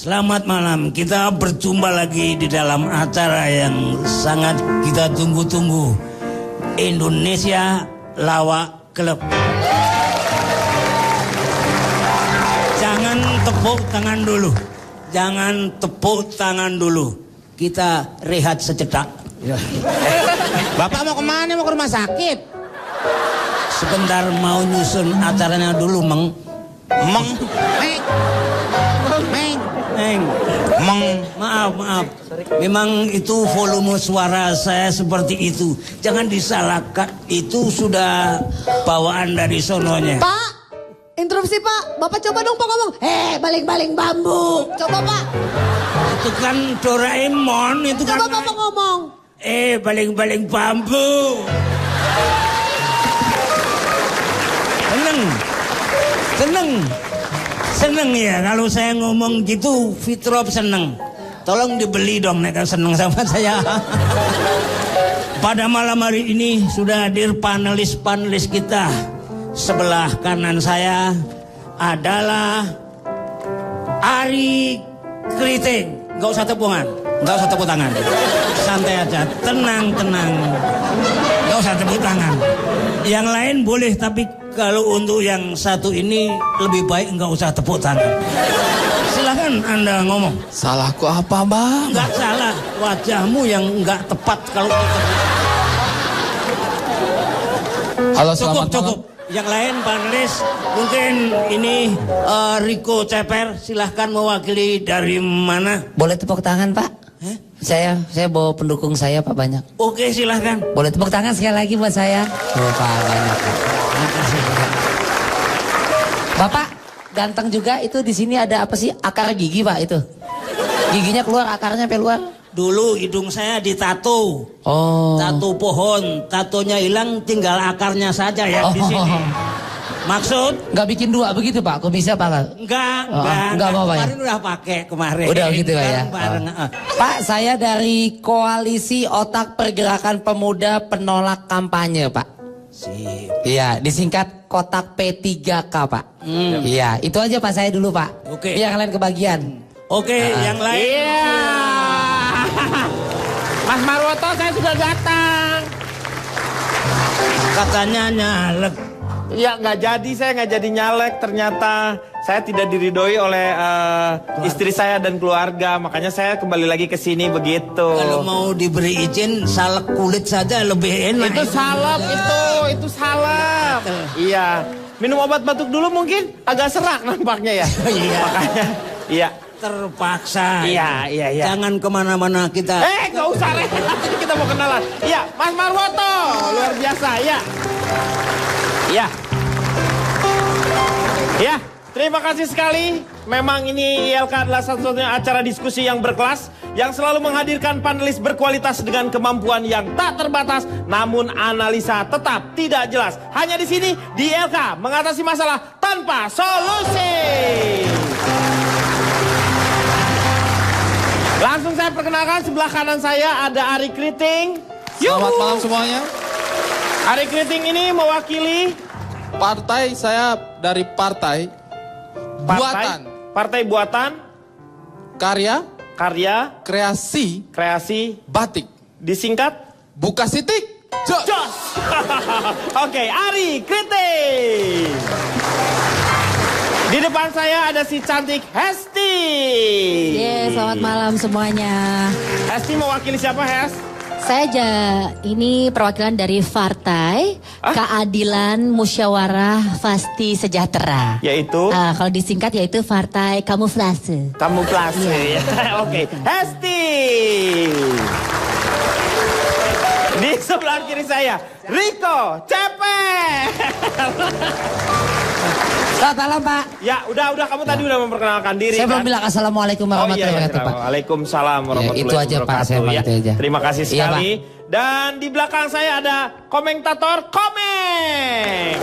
Selamat malam, kita berjumpa lagi di dalam acara yang sangat kita tunggu-tunggu, Indonesia Lawak Club. Jangan tepuk tangan dulu, jangan tepuk tangan dulu, kita rehat sejenak. Bapak mau kemana? Mau ke rumah sakit? Sebentar mau nyusun acaranya dulu, Meng. Maaf. Memang itu volume suara saya seperti itu. Jangan disalahkan. Itu sudah bawaan dari sononya. Pak, interupsi Pak. Bapak coba dong Pak ngomong. Baling-baling bambu. Coba Pak. Itu kan Doraemon. Itu Coba kan Bapak ngomong. Baling-baling bambu. Seneng ya kalau saya ngomong gitu. Fitrop seneng. Tolong dibeli dong mereka seneng sama saya. Pada malam hari ini sudah hadir panelis kita. Sebelah kanan saya adalah Ari Kriting. Gak usah tepungan, gak usah tepuk tangan. Santai aja, tenang. Gak usah tepuk tangan. Yang lain boleh, tapi kalau untuk yang satu ini lebih baik nggak usah tepuk tangan. Silahkan Anda ngomong. Salahku apa, Bang? Nggak salah, wajahmu yang nggak tepat kalau Halo, selamat cukup. Yang lain panelis mungkin ini Riko Ceper, silahkan mewakili dari mana? Boleh tepuk tangan Pak? Saya bawa pendukung saya Pak banyak. Oke, silahkan. Boleh tepuk tangan sekali lagi buat saya. Pak banyak. Bapak ganteng juga. Itu di sini ada apa sih? Akar gigi Pak itu. Giginya keluar, akarnya sampai luar. Dulu hidung saya ditato. Oh. Tato pohon, tatonya hilang, tinggal akarnya saja ya di sini. Maksud? Nggak bikin dua begitu Pak? Kok bisa Pak? Enggak mau Pak ya? Kemarin udah pakai kemarin. Udah gitu Pak ya? Bareng. Pak, saya dari Koalisi Otak Pergerakan Pemuda Penolak Kampanye Pak. Sip. Iya, disingkat Kotak P3K Pak. Iya, itu aja Pak saya dulu Pak. Oke. Biar kalian kebagian. Oke, yang lain. Iya. Mas Marwoto, saya sudah datang. Katanya nyalek. Ya saya nggak jadi nyalek. Ternyata saya tidak diridhoi oleh istri saya dan keluarga. Makanya saya kembali lagi ke sini begitu. Kalau mau diberi izin salep kulit saja lebih enak. Itu salep itu salep. Iya. Minum obat batuk dulu mungkin agak serak nampaknya ya. Iya. Makanya iya. Terpaksa. Iya. Jangan kemana-mana kita. Nggak usah nanti kita mau kenalan. Iya, Mas Marwoto, luar biasa, ya. Ya, terima kasih sekali. Memang ini ILK adalah satu-satunya acara diskusi yang berkelas yang selalu menghadirkan panelis berkualitas dengan kemampuan yang tak terbatas, namun analisa tetap tidak jelas. Hanya di sini di ILK mengatasi masalah tanpa solusi. Langsung saya perkenalkan, sebelah kanan saya ada Ari Kriting. Selamat malam semuanya. Ari Kriting ini mewakili Partai, saya dari Partai Buatan Partai Buatan Karya Kreasi Batik. Disingkat Buka Sitik Jos. Oke, Ari Kriting. Di depan saya ada si cantik Hesti. Selamat malam semuanya. Hesti mewakili siapa, Hes? Saya ini perwakilan dari Partai Keadilan Musyawarah Pasti Sejahtera. Yaitu? Kalau disingkat yaitu Partai Kamuflase. Kamuflase. Oke, Hesti. Di sebelah kiri saya, Riko Ceper. Selamat malam Pak. Ya, udah kamu tadi udah memperkenalkan diri. Saya belum bilang assalamualaikum warahmatullahi wabarakatuh Pak. Waalaikumsalam warahmatullahi itu aja Pak, saya wabarakatuh. itu aja. Terima kasih Iya, sekali. Dan di belakang saya ada komentator Komeng.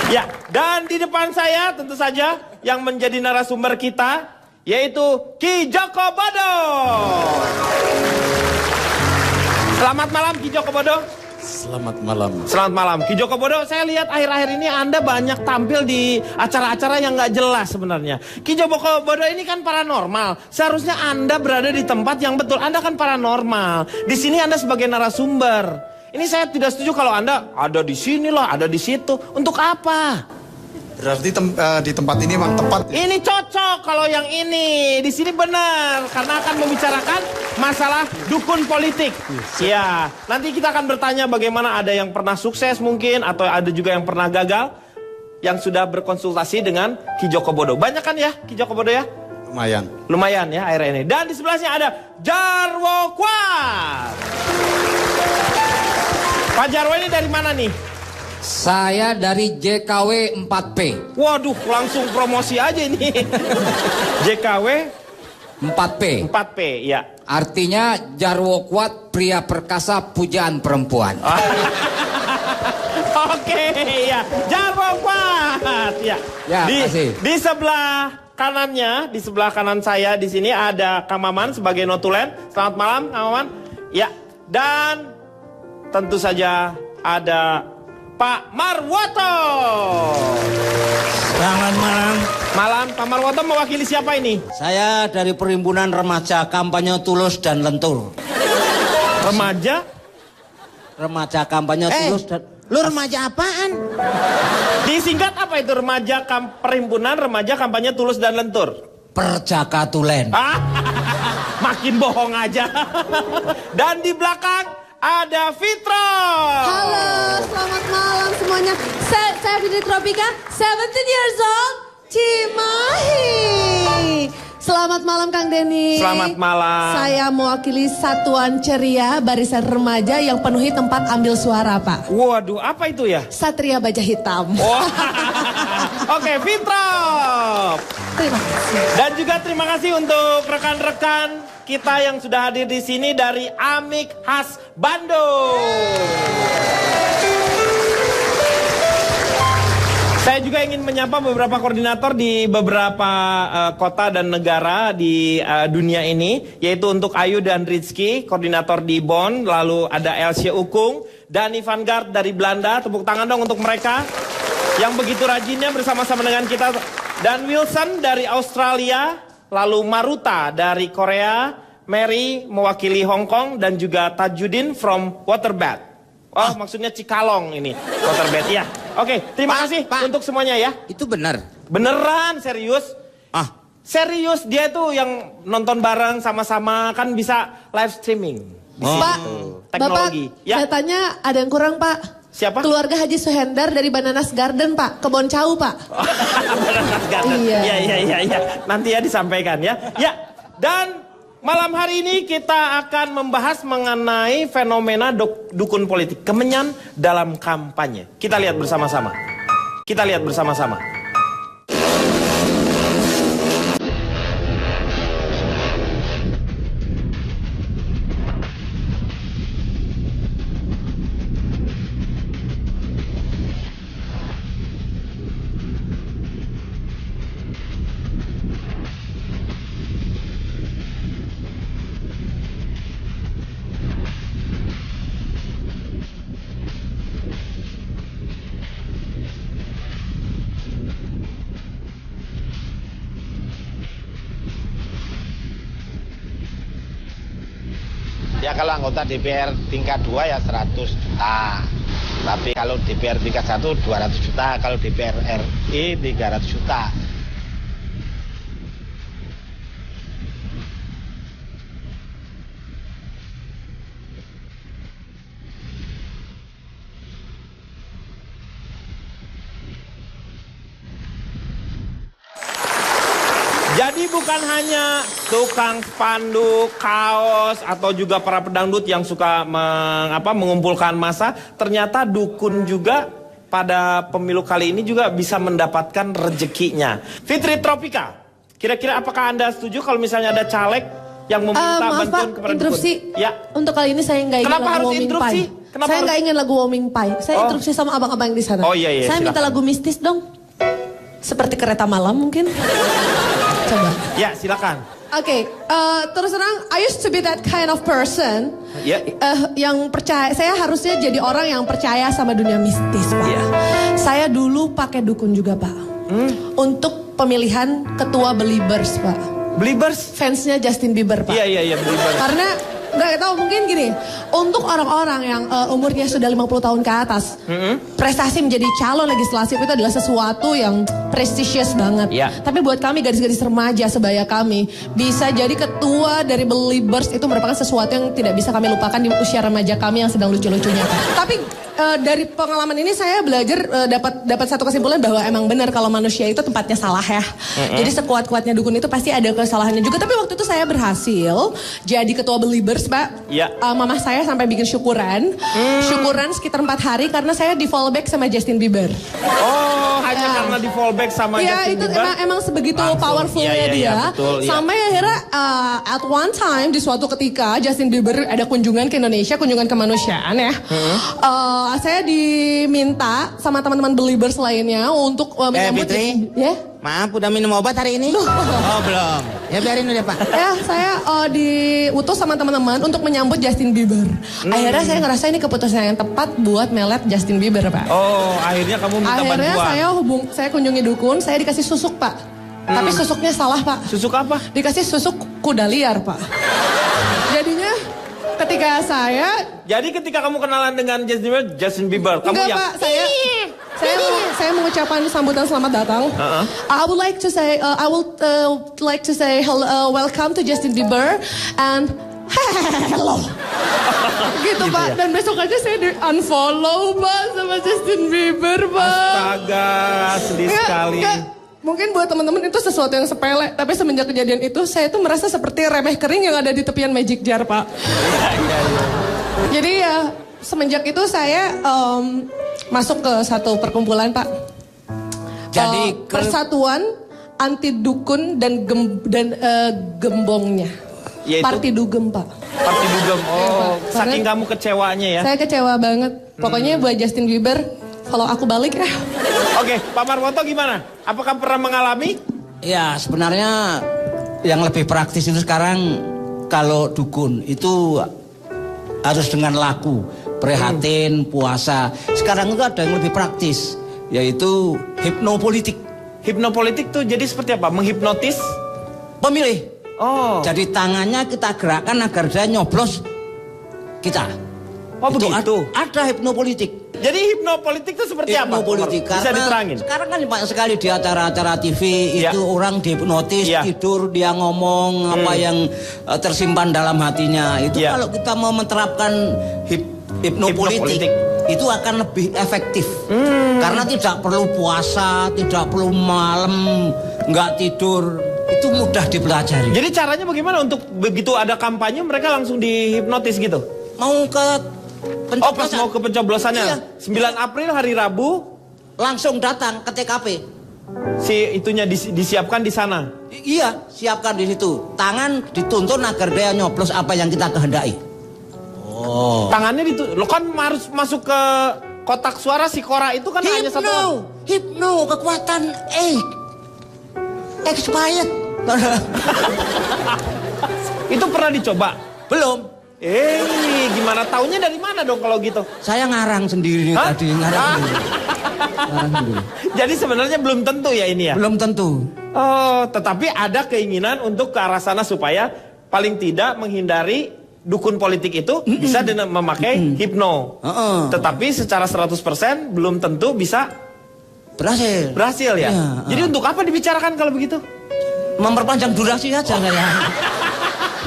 Ya, dan di depan saya tentu saja yang menjadi narasumber kita yaitu Ki Joko Bodo. Selamat malam Ki Joko Bodo. Selamat malam. Selamat malam. Ki Joko Bodo, saya lihat akhir-akhir ini Anda banyak tampil di acara-acara yang nggak jelas sebenarnya. Ki Joko Bodo ini kan paranormal. Seharusnya Anda berada di tempat yang betul. Anda kan paranormal. Di sini Anda sebagai narasumber. Ini saya tidak setuju kalau Anda ada di sini lah, ada di situ. Untuk apa? Berarti di tempat ini memang tepat. Ini cocok kalau yang ini. Di sini benar. Karena akan membicarakan masalah dukun politik. Ya, nanti kita akan bertanya bagaimana ada yang pernah sukses mungkin. Atau ada juga yang pernah gagal. Yang sudah berkonsultasi dengan Ki Joko Bodo. Banyak kan ya Ki Joko Bodo ya? Lumayan. Lumayan ya akhirnya ini. Dan di sebelahnya ada Jarwo Kuat. Pak Jarwo ini dari mana nih? Saya dari JKW 4P. Waduh, langsung promosi aja ini. JKW 4P. 4P, ya. Artinya Jarwo Kuat, pria perkasa pujaan perempuan. Oke, ya. Jarwo Kuat, ya. Ya, makasih. Di sebelah kanannya, di sebelah kanan saya di sini ada Kang Maman sebagai notulen. Selamat malam, Kang Maman. Ya, dan tentu saja ada Pak Marwoto. Selamat malam. Malam, Pak Marwoto mewakili siapa ini? Saya dari Perhimpunan Remaja Kampanye Tulus dan Lentur. Remaja? Remaja Kampanye Tulus dan... Lu remaja apaan? Disingkat apa itu Perhimpunan Remaja Kampanye Tulus dan Lentur? Perjaka Tulen. Makin bohong aja. Dan di belakang ada Fitro. Halo, selamat malam semuanya. Saya Fitri Tropika, 17 years old, Cimahi. Selamat malam Kang Denny. Selamat malam. Saya mewakili Satuan Ceria Barisan Remaja yang penuhi tempat ambil suara, Pak. Waduh, apa itu ya? Satria Baja Hitam. Oke, Fitro. Terima kasih. Dan juga terima kasih untuk rekan-rekan kita yang sudah hadir di sini dari Amik Khas Bandung. Saya juga ingin menyapa beberapa koordinator di beberapa kota dan negara di dunia ini, yaitu untuk Ayu dan Rizky, koordinator di Bonn, lalu ada Elsje Ukung, Dani Van Gaard dari Belanda, tepuk tangan dong untuk mereka yang begitu rajinnya bersama-sama dengan kita, dan Wilson dari Australia, lalu Maruta dari Korea, Mary mewakili Hong Kong, dan juga Tajudin from Waterbed. Oh, maksudnya Cikalong ini, Waterbed ya. Oke, terima kasih untuk semuanya ya. Itu benar. Beneran, serius. Serius, dia tuh yang nonton bareng sama-sama, kan bisa live streaming. Pak, Teknologi. Bapak, Ya. saya tanya ada yang kurang, Pak. Siapa? Keluarga Haji Suhendar dari Bananas Garden, Pak. Kebon Cau, Pak. Bananas Garden. Iya. Nanti ya disampaikan ya. Ya, dan malam hari ini kita akan membahas mengenai fenomena dukun politik. Kemenyan dalam kampanye. Kita lihat bersama-sama. Ya kalau anggota DPR tingkat 2 ya 100 juta. Tapi kalau DPR tingkat 1 200 juta. Kalau DPR RI 300 juta. Jadi bukan hanya tukang spanduk, kaos, atau juga para pedangdut yang suka mengumpulkan massa. Ternyata dukun juga pada pemilu kali ini juga bisa mendapatkan rezekinya. Fitri Tropika, kira-kira apakah Anda setuju kalau misalnya ada caleg yang meminta Maaf bantuan Pak, kepada interupsi. dukun? Ya. Untuk kali ini saya nggak ingin Kenapa lagu harus Warming interupsi? Pie. Kenapa Saya harus- nggak ingin lagu Warming Pie. Saya interupsi sama abang-abang di sana. Oh, iya, Saya minta silakan. lagu mistis dong. Seperti kereta malam mungkin. Coba. Ya, silakan. Oke, terus terang, I used to be that kind of person. Yang percaya, saya harusnya jadi orang yang percaya sama dunia mistis, Pak. Saya dulu pakai dukun juga, Pak. Untuk pemilihan ketua Beliebers, Pak. Beliebers? Fansnya Justin Bieber, Pak. Iya, Beliebers. Karena nggak tahu, mungkin gini, untuk orang-orang yang umurnya sudah 50 tahun ke atas, prestasi menjadi calon legislatif itu adalah sesuatu yang prestisius banget. Tapi buat kami gadis-gadis remaja sebaya kami, bisa jadi ketua dari Beliebers itu merupakan sesuatu yang tidak bisa kami lupakan di usia remaja kami yang sedang lucu-lucunya. Tapi dari pengalaman ini saya belajar dapat satu kesimpulan bahwa emang benar kalau manusia itu tempatnya salah ya. Jadi sekuat-kuatnya dukun itu pasti ada kesalahannya juga. Tapi waktu itu saya berhasil jadi ketua Beliebers, Pak. Mama saya sampai bikin syukuran. Syukuran sekitar 4 hari karena saya di fallback sama Justin Bieber. Oh, hanya karena di fallback sama Justin Bieber? Iya, itu emang sebegitu powerfulnya dia. Betul, sampai akhirnya at one time di suatu ketika Justin Bieber ada kunjungan ke Indonesia, kunjungan kemanusiaan ya. Saya diminta sama teman-teman Beliebers lainnya untuk menyambut. Fitri, maaf udah minum obat hari ini? Oh belum. Ya biarin udah Pak. Saya diutus sama teman-teman untuk menyambut Justin Bieber. Akhirnya saya ngerasa ini keputusan yang tepat buat melet Justin Bieber, Pak. Oh, akhirnya kamu minta bantuan. Akhirnya saya kunjungi dukun, saya dikasih susuk, Pak. Tapi susuknya salah, Pak. Susuk apa? Dikasih susuk kuda liar, Pak. Jadinya ketika Jadi ketika kamu kenalan dengan Justin Bieber, kamu enggak, Pak, saya mengucapkan sambutan selamat datang. I would like to say hello, welcome to Justin Bieber and hello. Gitu, Pak. Dan besok aja saya di unfollow, Pak, sama Justin Bieber, Pak. Astaga, sedih sekali. Mungkin buat teman-teman itu sesuatu yang sepele, tapi semenjak kejadian itu saya tuh merasa seperti remeh kering yang ada di tepian magic jar, Pak. Jadi ya semenjak itu saya masuk ke satu perkumpulan, Pak. Jadi Persatuan Anti Dukun dan Gembongnya. Parti Dugem, Pak. Parti Dugem. Oh, saking kamu kecewanya ya. Saya kecewa banget. Pokoknya buat Justin Bieber, kalau aku balik ya. Oke, Pak Marwoto gimana? Apakah pernah mengalami? Ya, sebenarnya yang lebih praktis itu sekarang kalau dukun itu harus dengan laku, prihatin, puasa. Sekarang itu ada yang lebih praktis, yaitu hipnopolitik. Hipnopolitik tuh jadi seperti apa? Menghipnotis pemilih. Oh. Jadi tangannya kita gerakkan agar dia nyoblos kita. Oh itu begitu? Ada hipnopolitik. Jadi hipnopolitik itu seperti apa? Hipnopolitik, bisa diterangin? Sekarang kan banyak sekali di acara-acara TV itu orang dihipnotis, tidur, dia ngomong apa yang tersimpan dalam hatinya. Itu kalau kita mau menerapkan hipnopolitik itu akan lebih efektif. Karena tidak perlu puasa, tidak perlu malam, nggak tidur. Itu mudah dipelajari. Jadi caranya bagaimana untuk begitu ada kampanye mereka langsung dihipnotis gitu? Mau ke pencoblosan. Oh, pas mau ke pencoblosannya. Iya. 9 April hari Rabu langsung datang ke TKP. Si itunya disiapkan di sana. Iya, siapkan di situ. Tangan dituntun agar dia nyoblos apa yang kita kehendaki. Oh. Tangannya lo kan harus masuk ke kotak suara si Kora itu kan hanya satu. Hipno, kekuatan expired. Itu pernah dicoba? Belum. Gimana taunya dari mana dong kalau gitu? Saya ngarang sendiri tadi, ngarang sendiri. Jadi sebenarnya belum tentu ya ini ya? Belum tentu. Oh, tetapi ada keinginan untuk ke arah sana supaya paling tidak menghindari dukun politik itu bisa memakai hipno. Tetapi secara 100% belum tentu bisa berhasil. Berhasil ya? Jadi untuk apa dibicarakan kalau begitu? Memperpanjang durasi saja saya.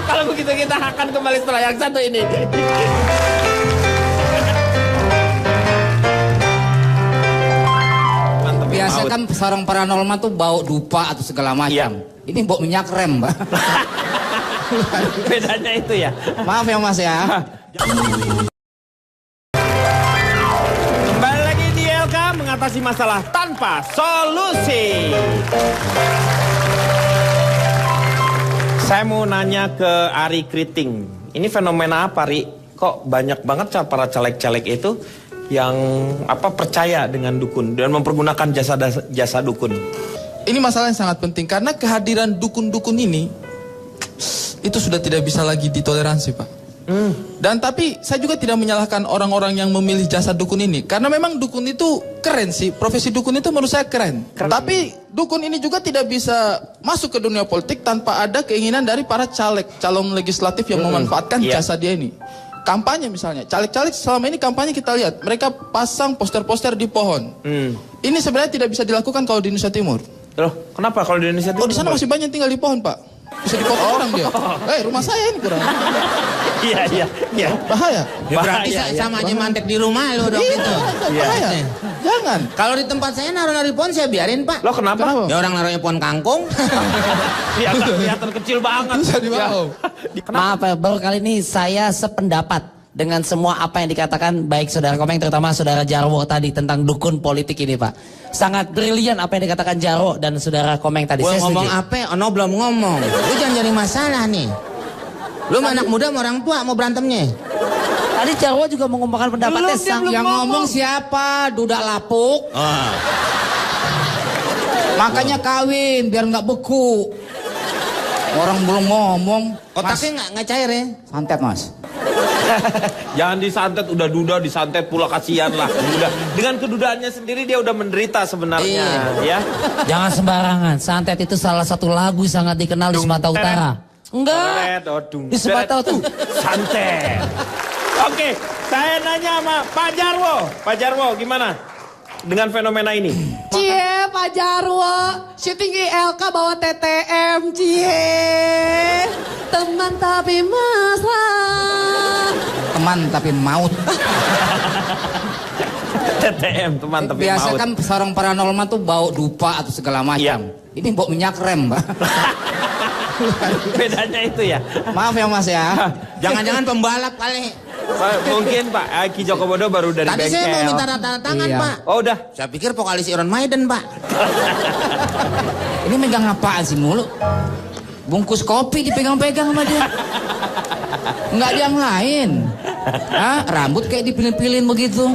Kalau begitu kita akan kembali setelah yang satu ini. Biasa kan seorang paranormal tuh bau dupa atau segala macam. Ini bau minyak rem, Mbak. Bedanya itu ya. Maaf ya Mas ya. Kembali lagi di LK mengatasi masalah tanpa solusi. Saya mau nanya ke Ari Kriting. Ini fenomena apa, Ri? Kok banyak banget para caleg-caleg itu yang percaya dengan dukun dan mempergunakan jasa dukun? Ini masalah yang sangat penting karena kehadiran dukun-dukun ini itu sudah tidak bisa lagi ditoleransi, Pak. Dan tapi saya juga tidak menyalahkan orang-orang yang memilih jasa dukun ini, karena memang dukun itu keren sih, profesi dukun itu menurut saya keren. Tapi dukun ini juga tidak bisa masuk ke dunia politik tanpa ada keinginan dari para caleg, calon legislatif yang memanfaatkan jasa dia ini. Kampanye misalnya, caleg-caleg selama ini kampanye kita lihat mereka pasang poster-poster di pohon. Ini sebenarnya tidak bisa dilakukan kalau di Indonesia Timur. Loh, kenapa kalau di Indonesia Timur? Oh, di sana masih banyak tinggal di pohon, Pak. Bisa dipotong orang dia. Rumah saya ini kurang. Iya. Bahaya. Berarti sama aja mantek di rumah lo dong itu. Bahaya. Jangan. Kalau di tempat saya naruh-naruh pohon saya biarin, Pak. Lo kenapa? Ya orang naruhnya pohon kangkung. Kelihatan kecil banget. Bisa dibawa. Maaf ya, baru kali ini saya sependapat dengan semua apa yang dikatakan baik saudara Komeng, terutama saudara Jarwo tadi tentang dukun politik ini, Pak. Sangat brilian apa yang dikatakan Jarwo dan saudara Komeng tadi. Gua Saya ngomong setuju. apa? Ono belum ngomong. Lu jangan jadi masalah nih. Lu anak muda sama orang tua mau berantemnya. Tadi Jarwo juga mengungkapkan pendapatnya. Yang ngomong siapa? Duda lapuk. Makanya kawin biar nggak beku. Orang belum ngomong. Otaknya nggak cair ya? Santet, Mas. Jangan disantet, udah duda disantet pula, kasihan lah. Dengan kedudaannya sendiri dia udah menderita sebenarnya, ya. Jangan sembarangan. Santet itu salah satu lagu sangat dikenal di Sumatera Utara. Enggak. Di Sumatera Utara. Santet. Oke, saya nanya sama Pak Jarwo. Pak Jarwo, gimana dengan fenomena ini? Cie, Pak Jarwo, syuting ILK bawa TTM, cie. Teman tapi mesra. Teman tapi maut. TTM, teman tapi Biasa maut. kan seorang paranormal tuh bau dupa atau segala macam. Ini bau minyak rem, Mbak. Bedanya itu ya. Maaf ya, Mas ya. Jangan-jangan pembalap kali. Mungkin Pak Ki Joko Bodo baru dari Tadi bengkel. saya mau minta tanda tangan, Pak. Oh udah. Saya pikir vokalis Iron Maiden, Pak. Ini megang apaan sih mulu? Bungkus kopi dipegang-pegang sama dia. Enggak ada yang lain. Hah? Rambut kayak dipilin-pilin begitu.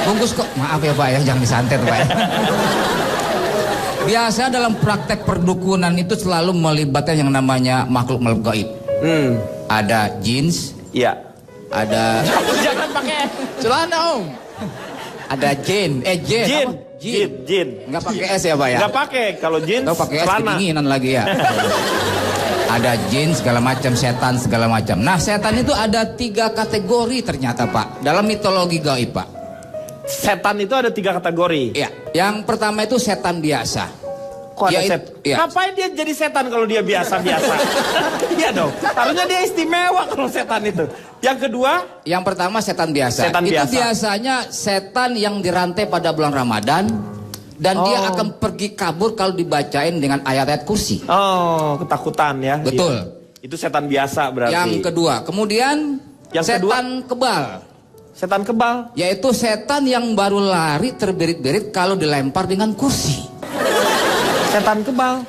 Bungkus kok. Maaf ya, Pak ya, jangan disantet, Pak ya. Biasa dalam praktek perdukunan itu selalu melibatkan yang namanya makhluk gaib. Ada jeans. Iya. Ada. Jangan pakai Celana, Om. Ada jin. jin. Jin. Nggak pakai S ya, Pak ya? Nggak pakai. Kalau jin, Tahu pakai es celana. kedinginan lagi ya. Ada jin segala macam, setan segala macam. Nah, setan itu ada 3 kategori ternyata, Pak. Dalam mitologi gaib, Pak. Setan itu ada 3 kategori. Iya. Yang pertama itu setan biasa. Kok ada Dia set? iya. Ngapain dia jadi setan kalau dia biasa-biasa? Iya dong. Harusnya dia istimewa kalau setan itu. Yang kedua, Yang pertama setan biasa. Setan itu biasa. biasanya setan yang dirantai pada bulan Ramadan dan dia akan pergi kabur kalau dibacain dengan ayat-ayat kursi. oh ketakutan ya. Betul. Dia. Itu setan biasa berarti. Yang kedua, kemudian Yang setan kebal. Setan kebal. Yaitu setan yang baru lari terberit-berit kalau dilempar dengan kursi. Setan kebal.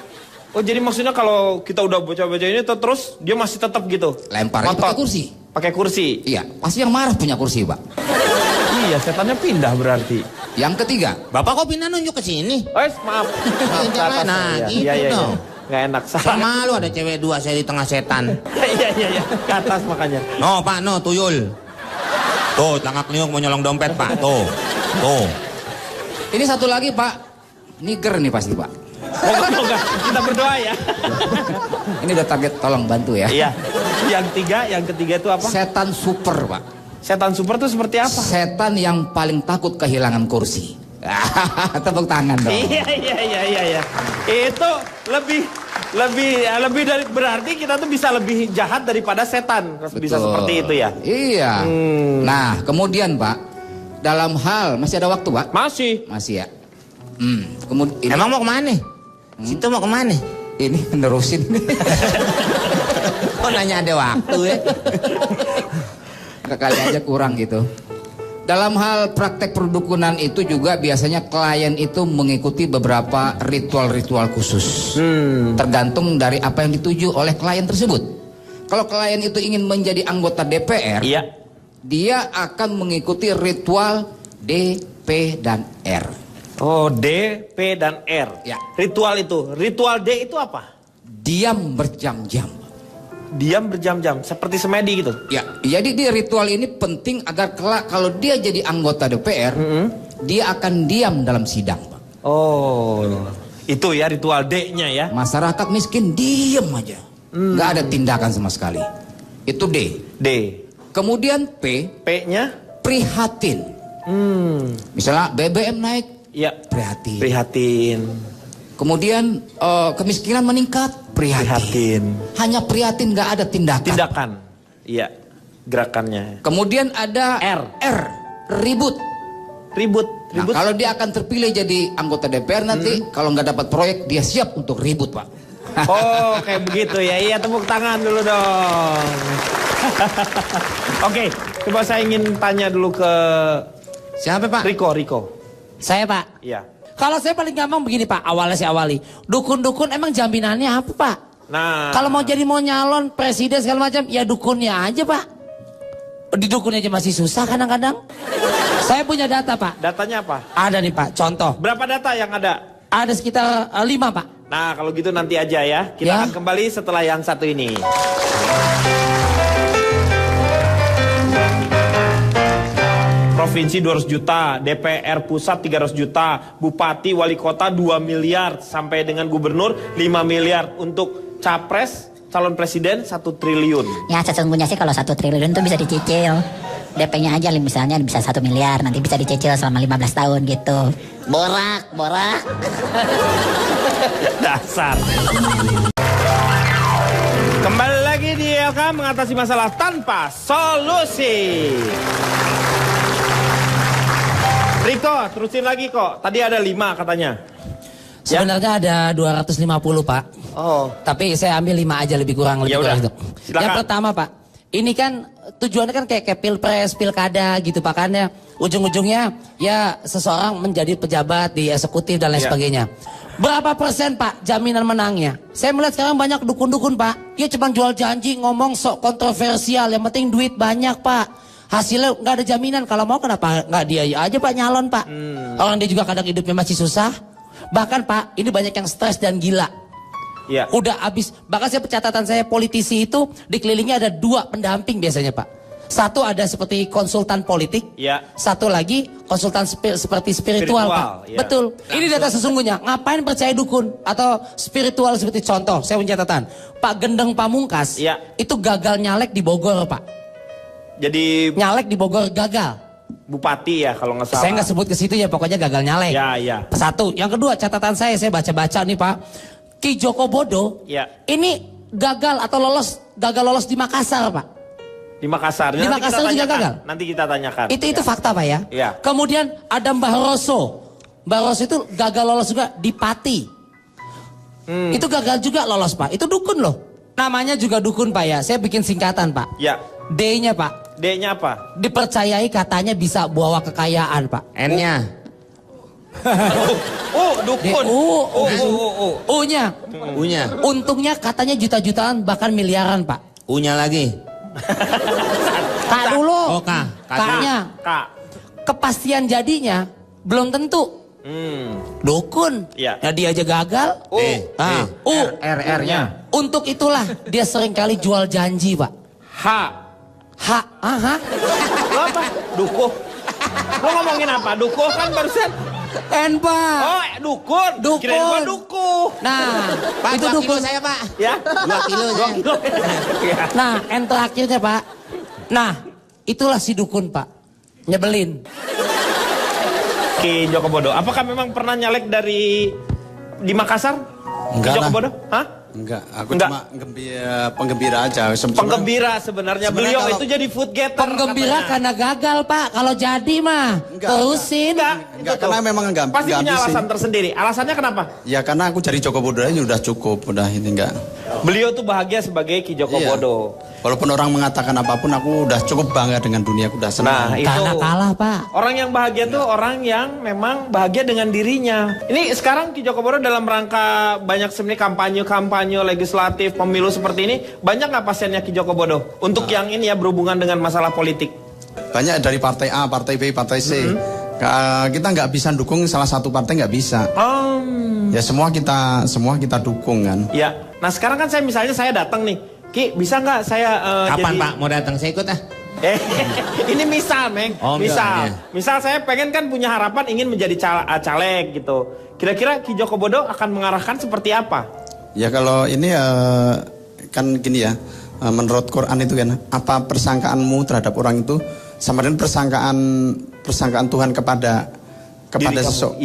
Oh jadi maksudnya kalau kita udah baca-baca ini terus dia masih tetap gitu. Lemparnya Ngotot. pakai kursi. Pakai kursi. Iya, pasti yang marah punya kursi, Pak. Iya, setannya pindah berarti. Yang ketiga, Bapak kok pindah nunjuk ke sini? Maaf. Nah, gitu Iya. dong. Gak enak salah. Malu ada cewek 2 saya di tengah setan. Iya. Ke atas makanya. No, Pak, no, tuyul. Tuh, tangkap niung mau nyolong dompet, Pak. Tuh. ini satu lagi, Pak. Niger nih pasti, Pak. Moga-moga kita berdoa ya. Ini udah target, tolong bantu ya. Iya. Yang ketiga itu apa? Setan super, Pak. Setan super itu seperti apa? Setan yang paling takut kehilangan kursi. Tepuk tangan dong. Iya. Itu lebih dari berarti kita tuh bisa lebih jahat daripada setan. Bisa Betul. seperti itu ya. Iya. Nah, kemudian, Pak, dalam hal masih ada waktu, Pak? Masih ya. Kemudian Emang mau kemana? Situ mau kemana? ini menerusin. Oh nanya ada waktu ya? Kali aja kurang gitu. Dalam hal praktek perdukunan itu juga biasanya klien itu mengikuti beberapa ritual-ritual khusus. Tergantung dari apa yang dituju oleh klien tersebut. Kalau klien itu ingin menjadi anggota DPR, Iya. dia akan mengikuti ritual D, P, dan R. Oh, D, P, dan R. Ya. Ritual itu. Ritual D itu apa? D diam berjam-jam. Diam berjam-jam, seperti semedi gitu. Ya, jadi di ritual ini penting agar kelak kalau dia jadi anggota DPR, dia akan diam dalam sidang, Pak. Oh, itu ya ritual D-nya ya. Masyarakat miskin diam aja, nggak ada tindakan sama sekali. Itu D. D. Kemudian P. P-nya prihatin. Misalnya BBM naik, ya prihatin. Prihatin. Kemudian kemiskinan meningkat, prihatin. Hanya prihatin, nggak ada tindakan. Tindakan, iya, gerakannya. Kemudian ada R, ribut. Ribut. Nah, kalau dia akan terpilih jadi anggota DPR nanti, kalau nggak dapat proyek, dia siap untuk ribut, Pak. Oh, kayak begitu ya. Iya, tepuk tangan dulu dong. Oke, coba saya ingin tanya dulu ke siapa, Pak? Riko. Saya, Pak. Iya. Kalau saya paling gampang begini, Pak. Awalnya saya awali. Dukun-dukun emang jaminannya apa, Pak? Nah, kalau mau nyalon presiden segala macam, ya dukunnya aja, Pak. Di dukunnya aja masih susah kadang-kadang. Saya punya data, Pak. Datanya apa? Ada nih, Pak. Contoh. Berapa data yang ada? Ada sekitar 5, Pak. Nah, kalau gitu nanti aja ya. Kita akan kembali setelah yang satu ini. Provinsi 200 juta, DPR pusat 300 juta, bupati, wali kota 2 miliar, sampai dengan gubernur 5 miliar. Untuk capres, calon presiden 1 triliun. Ya sesungguhnya sih kalau 1 triliun itu bisa dicicil. DP-nya aja misalnya bisa 1 miliar, nanti bisa dicicil selama 15 tahun gitu. Borak. Dasar. Kembali lagi di ILK mengatasi masalah tanpa solusi. Riko, terusin lagi kok. Tadi ada 5 katanya. Sebenarnya ada 250, Pak. Oh. Tapi saya ambil 5 aja lebih kurang itu. Silakan. Yang pertama, Pak. Ini kan tujuannya kan kayak pilpres, pilkada gitu, Pak, kan ya. Ujung-ujungnya ya seseorang menjadi pejabat di eksekutif dan lain sebagainya. Berapa persen, Pak, jaminan menangnya? Saya melihat sekarang banyak dukun-dukun, Pak. Dia cuma jual janji, ngomong sok kontroversial. Yang penting duit banyak, Pak. Hasilnya nggak ada jaminan. Kalau mau kenapa nggak dia aja, Pak, nyalon, Pak. Orang dia juga kadang hidupnya masih susah. Bahkan, Pak, ini banyak yang stres dan gila. Ya. Udah habis. Bahkan saya catatan saya politisi itu dikelilingi ada 2 pendamping biasanya, Pak. Satu ada seperti konsultan politik. Ya. Satu lagi konsultan seperti spiritual, Pak. Ya. Betul. Ini data sesungguhnya. Ngapain percaya dukun atau spiritual seperti contoh? Saya punya catatan. Pak Gendeng Pamungkas itu gagal nyalek di Bogor, Pak. Jadi nyalek di Bogor gagal. Bupati ya kalau nggak salah. Saya nggak sebut ke situ ya, pokoknya gagal nyalek. Ya. Satu. Yang kedua catatan saya baca-baca nih, Pak. Ki Joko Bodo ini gagal lolos di Makassar, Pak. Di Makassar. Di Makassar juga gagal. Nanti kita tanyakan. Itu fakta, Pak ya. Kemudian ada Mbah Roso. Mbah Roso itu gagal lolos juga di Pati. Itu gagal juga lolos, Pak. Itu dukun loh. Namanya juga dukun, Pak ya. Saya bikin singkatan, Pak. Ya. D-nya, Pak. D-nya apa? Dipercayai katanya bisa bawa kekayaan, Pak. N-nya. Dukun. U-nya. U-nya. Untungnya katanya juta-jutaan bahkan miliaran, Pak. U-nya lagi. K dulu. Oh, K. K-nya. K. Kepastian jadinya belum tentu. Dukun. Ya. Nah, dia aja gagal. U. R-nya. Untuk itulah dia seringkali jual janji, Pak. H. Lo apa? Dukuh. Lo ngomongin apa? Dukuh kan barusan. N, Pak. Oh, dukun. Kirain gua dukuh. Nah, Pak, itu 2 dukun. kilo saya, Pak. Ya. 2 kilo saya. Nah, N terakhirnya, Pak. Nah, itulah si dukun, Pak. Nyebelin. Ki Joko Bodo. Apakah memang pernah nyalek di Makassar? Enggak Ki Joko lah. Bodo? Hah? Enggak, aku cuma penggembira aja. Penggembira sebenarnya. Beliau kalau- itu jadi food getter. Penggembira karena gagal, Pak. Kalau jadi mah terusin. Enggak, karena memang enggak Pasti punya ambisi. alasan tersendiri. Alasannya kenapa? Ya karena aku jadi Joko Bodo aja udah cukup, udah ini enggak. Beliau tuh bahagia sebagai Ki Joko Iya. Bodo. Walaupun orang mengatakan apapun, aku udah cukup bangga dengan dunia, aku udah senang. Nah, itu Karena kalah, Pak. orang yang bahagia tuh orang yang memang bahagia dengan dirinya. Ini sekarang Ki Joko Bodo dalam rangka banyak sebenarnya kampanye legislatif, pemilu seperti ini, banyak nggak pasiennya Ki Joko Bodo? Untuk yang ini ya berhubungan dengan masalah politik. Banyak dari partai A, partai B, partai C. Kita nggak bisa dukung salah satu partai, nggak bisa. Ya semua kita dukung kan. Ya. Nah sekarang kan misalnya saya datang nih, Ki bisa nggak saya Kapan jadi... Pak mau datang? Saya ikut ah. Ini misal, Meng. Oh, misal saya pengen kan punya harapan ingin menjadi caleg gitu. Kira-kira Ki Joko Bodo akan mengarahkan seperti apa? Ya kalau ini kan gini ya, menurut Quran itu kan, apa persangkaanmu terhadap orang itu sama dengan persangkaan Tuhan kepada